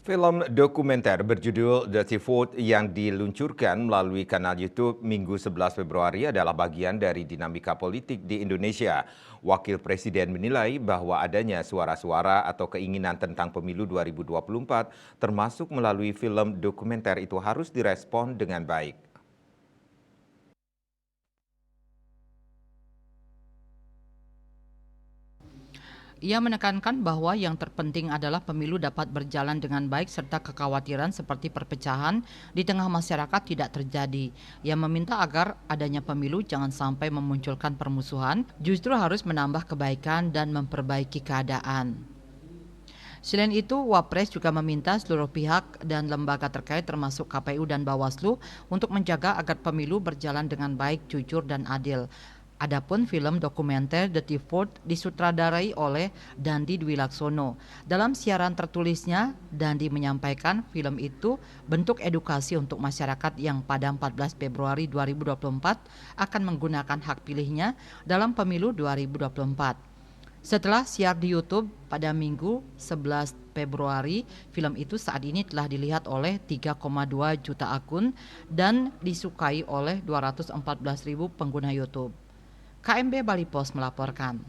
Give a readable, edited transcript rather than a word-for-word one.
Film dokumenter berjudul Dirty Vote yang diluncurkan melalui kanal YouTube Minggu 11 Februari adalah bagian dari dinamika politik di Indonesia. Wakil Presiden menilai bahwa adanya suara-suara atau keinginan tentang pemilu 2024 termasuk melalui film dokumenter itu harus direspon dengan baik. Ia menekankan bahwa yang terpenting adalah pemilu dapat berjalan dengan baik serta kekhawatiran seperti perpecahan di tengah masyarakat tidak terjadi. Ia meminta agar adanya pemilu jangan sampai memunculkan permusuhan, justru harus menambah kebaikan dan memperbaiki keadaan. Selain itu, Wapres juga meminta seluruh pihak dan lembaga terkait termasuk KPU dan Bawaslu untuk menjaga agar pemilu berjalan dengan baik, jujur, dan adil. Adapun film dokumenter Dirty Vote disutradarai oleh Dandi Dwi Laksono. Dalam siaran tertulisnya, Dandi menyampaikan film itu bentuk edukasi untuk masyarakat yang pada 14 Februari 2024 akan menggunakan hak pilihnya dalam pemilu 2024. Setelah siar di YouTube pada Minggu 11 Februari, film itu saat ini telah dilihat oleh 3,2 juta akun dan disukai oleh 214.000 pengguna YouTube. KMB Bali Post melaporkan.